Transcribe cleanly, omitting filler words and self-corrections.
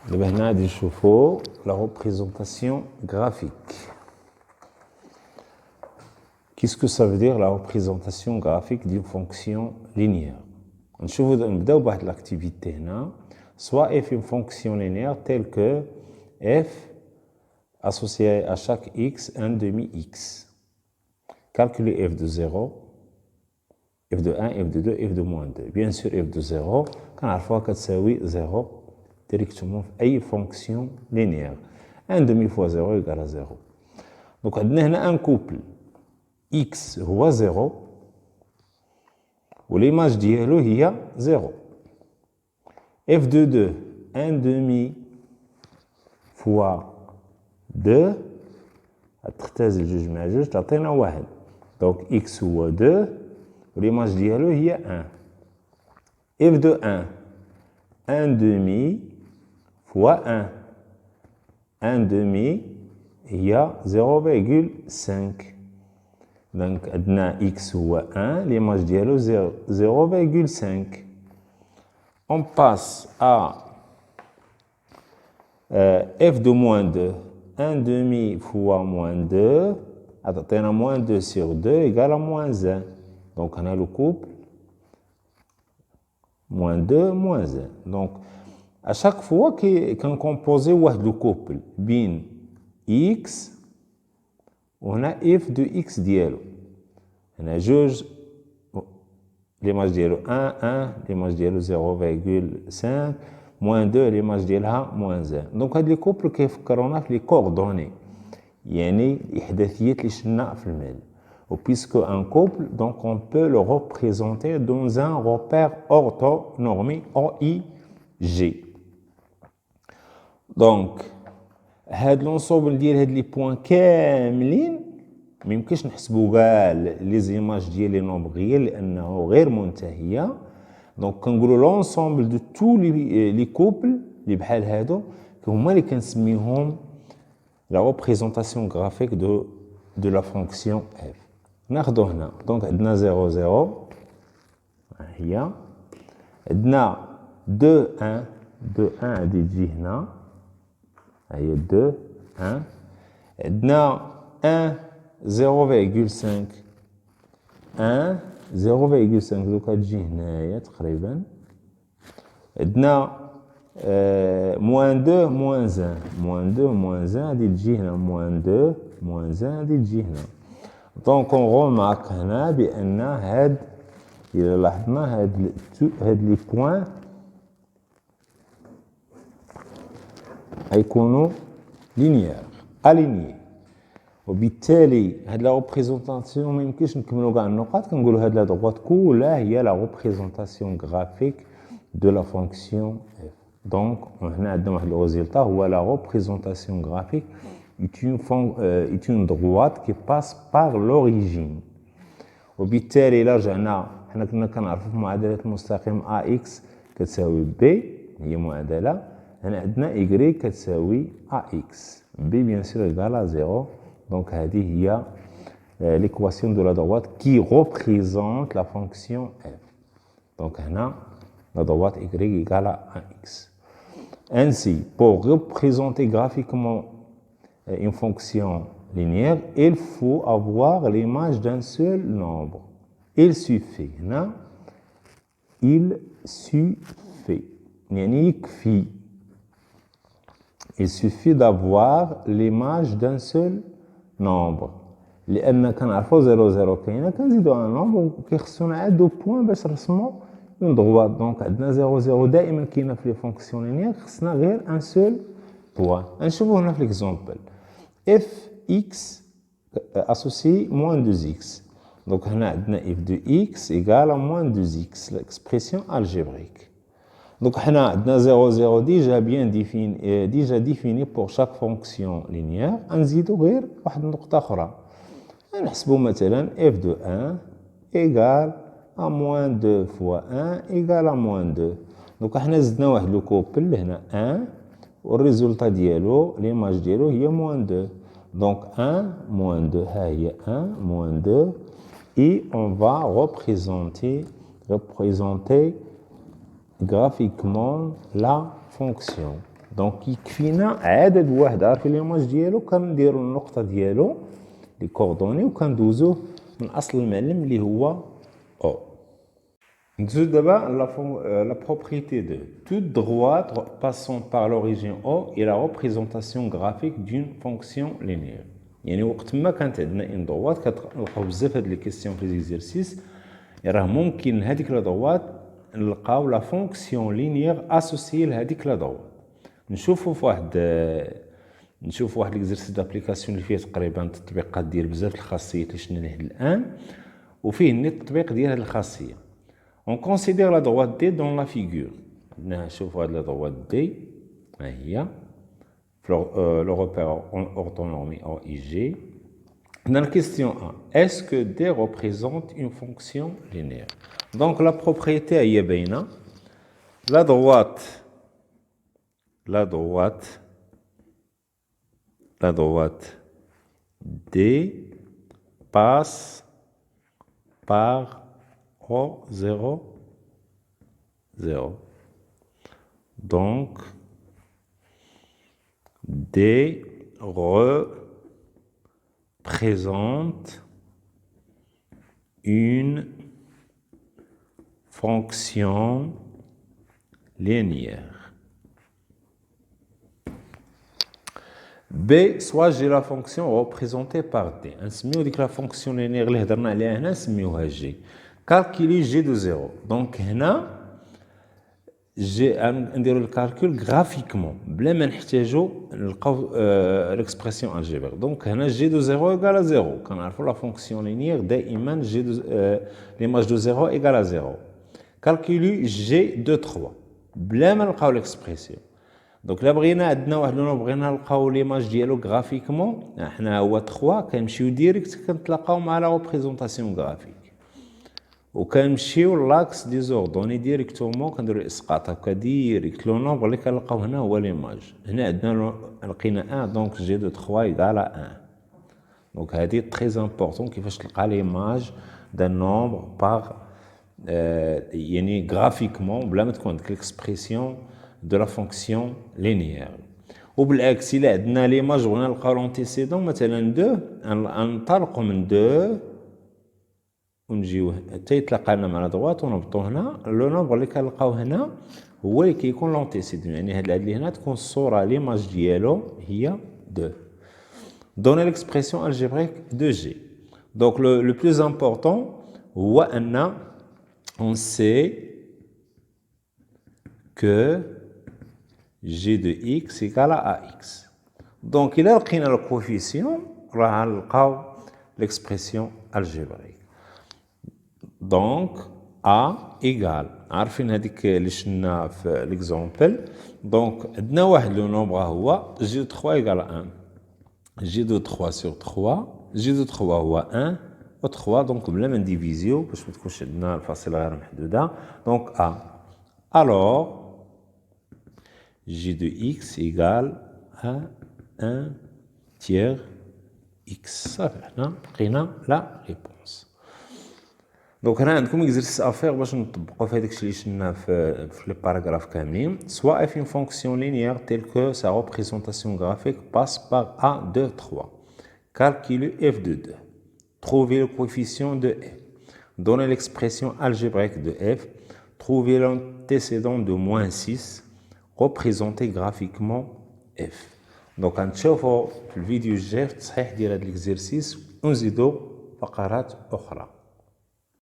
Maintenant, il faut la représentation graphique. Qu'est-ce que ça veut dire la représentation graphique d'une fonction linéaire? On va voir l'activité. Soit f une fonction linéaire telle que f associé à chaque x 1 demi x. Calculer f de 0, f de 1, f de 2, f de moins 2. Bien sûr, f de 0, quand à la fois que c'est 0, directement أي fonction linéaire. 1 demi fois 0 égale à 0. Donc, on a un couple x هو 0 والimage ديالو هي 0. f de 2, 1 demi fois 2 تختزل جوج مع جوج تعطينا 1. Donc x هو 2 والimage ديالو هي 1. f de 1, 1 demi fois 1. 1 demi هي 0,5. Donc عندنا x هو 1 l'image ديالو 0,5. On passe à f de moins 2. 1 demi fois moins 2 تعطينا moins 2 sur 2 égale à moins 1. Donc on a le couple moins 2 moins 1. Donc à chaque fois qu'on compose le couple بين x on a f de x ديالو. On a جوج l'image ديالو 1 1 l'image ديالو 0,5 moins 2 l'image ديالها moins 1. Donc هاد لي كوبل كيفكرونا في لي كوردوني يعني الإحداثيات اللي شفنا في المال. Puisque un couple, donc on peut le représenter dans un repère orthonormé OIG. Donc هاد لونسوبل ديال هاد لي بوين كاملين ما يمكنش نحسبوا كاع لي زيماج ديال لي نومبغيال لانه غير منتهيه. دونك كنقولوا لونسومبل دو تو لي كوبل اللي بحال هادو هما اللي كنسميهم لا ريبريزونطاسيون غرافيك دو لا فونكسيون اف. ناخذو هنا دونك عندنا 0 0 هي عندنا 2 1 2 1 غادي تجي هنا هي 2 1 عندنا 1 0,5 1 0,5 دوكا تجي هنايا تقريبا. عندنا موان 2 موان 1 موان 2 موان 1 غادي تجي هنا موان 2 موان 1 غادي تجي هنا. دونك اون رومارك هنا بان هاد الا لاحظنا هاد لي بوين غيكونوا لينيير الينيي وبالتالي هاد لا ريبريزونطاسيون ما يمكنش نكملوا كاع النقاط كنقولوا هاد لا دروات كلها هي لا ريبريزونطاسيون غرافيك دو لا فونكسيون اف. دونك هنا عندنا واحد لو ريزولطا هو لا ريبريزونطاسيون غرافيك est une droite qui passe par l'origine. وبالتالي الا رجعنا حنا كنا كنعرفوا في معادله المستقيم ax كتساوي b هي معادله. هنا عندنا y كتساوي ax b bien sûr égale à 0. Donc هذه هي l'équation de la droite qui représente la fonction f. Donc هنا la droite y égale à ax. Ainsi, pour représenter graphiquement une fonction linéaire, il faut avoir l'image d'un seul nombre. Il suffit, non? Il suffit. Il suffit d'avoir l'image d'un seul nombre. لأن كنعرفوا 0 0 كاينه كنزيدوا ان نومبر وكيخصونا عاد دو بوين باش نرسموا اون دروات. دونك عندنا 0 0 دائما كاينه في لي فونكسيون لينيير خصنا غير ان سول بوين. نشوفوا هنا في ليكزامبل f x associé moins 2x. Donc هنا عندنا f de x égale à moins 2x l'expression algébrique. Donc هنا عندنا 0 0 déjà défini pour chaque fonction linéaire. نزيدوا غير واحد النقطه اخرى نحسبوا مثلا f de 1 égale à moins 2 fois 1 égale à moins 2. Donc حنا زدنا واحد لو كوبل هنا 1 والريزولطا ديالو ليماج ديالو هي moins 2. Donc 1 moins 2 ها هي 1 moins 2 et on va représenter graphiquement la fonction. دونك يكفينا عدد واحد عارفين ليماج ديالو كنديروا النقطه ديالو لي كوردوني وكندوزوه من اصل المعلم اللي هو او. ندوزو دابا la propriété de toute droite passant par l'origine O est la représentation graphique d'une fonction linéaire. يعني وقت ما كانت عندنا ان droite كتلقاو بزاف هاد لي كيسيون في ليزيرسيس راه ممكن هذيك لا droite نلقاو لا فونكسيون لينيير اسوسيي لهذيك لا droite. نشوفوا واحد ليكزيرسيس دابليكاسيون اللي فيه تقريبا تطبيقات ديال بزاف الخاصيات اللي شفنا ليه الان وفيه ني التطبيق ديال هاد الخاصيه. On considère la droite D dans la figure. نشوفوا هاد la droite D ها هي le repère orthonormé en IG. Dans la question 1, est-ce que D représente une fonction linéaire? Donc la propriété est baina. La droite D passe par O0, 0. Donc, D représente une fonction linéaire. B, soit j'ai la fonction représentée par D. نسميو ديك la fonction linéaire اللي هضرنا عليها هنا نسميوها G. Calculer G de 0. Donc هنا نديرو الكالكول graphiquement بلا ما نحتاجو نلقاو l'expression algébrique. Donc هنا G de 0 égale à 0. كنعرفوا la fonction linéaire دائما G de l'image de 0 égale à 0. Calculer G de 3 بلا ما نلقاو l'expression. دونك الا بغينا عندنا واحد لونو بغينا نلقاو ليماج ديالو غرافيكمون حنا هو 3 كنمشيو ديريكت كنتلاقاو مع لا ريبريزونطاسيون غرافيك وكنمشيو لاكس دي زوردوني ديريكتومون كنديرو الاسقاط هكا ديريكت لو نومبر اللي كنلقاو هنا هو ليماج هنا عندنا لقينا 1 دونك جي دو 3 ايغال 1 دونك هادي تري امبورطون كيفاش تلقى ليماج دان نومبر باغ يعني غرافيكمون بلا ما تكون عندك ليكسبريسيون de la fonction linéaire. وبالعكس الا عندنا ليماج بغينا نلقاو لونتيسيدون مثلا 2 ننطلقوا من 2 ونجيو حتى يتلاقى لنا مع دوات ونهبطوا هنا لو نومبر اللي كنلقاو هنا هو اللي كيكون لونتيسيدون يعني هاد اللي هنا تكون الصوره ليماج ديالو هي 2 donner l'expression algébrique de G. Donc le plus important هو ان on sait que G de x égale à ax. Donc, il a pris le coefficient, on a l'expression algébrique. Donc, A égale, عارفين هذيك اللي شفنا في l'exemple. Donc, عندنا واحد le nombre هو G de 3 égale à 1. G de 3 sur 3, G de 3 هو 1 و 3 donc بلا ما نديفيزيو باش ما تكونش عندنا الفاصلة غير محدودة. Donc, A. Alors, G de x égale à 1 tiers x. صافي حنا لقينا لا ريبونس. دونك هنا عندكم اكزرسيس افير باش نطبقوا في هذاك الشيء اللي شفنا في لي باراغراف كاملين. Soit f une fonction linéaire telle que sa représentation graphique passe par a de 3. Calculez f de 2. Trouvez le coefficient de f. Donnez l'expression algébrique de f. Trouvez l'antécédent de moins 6. représenter graphiquement f. Donc غنشوفوا في الفيديو الجاي في التصحيح ديال هذا الاكزرسيس ونزيدوا فقرات اخرى.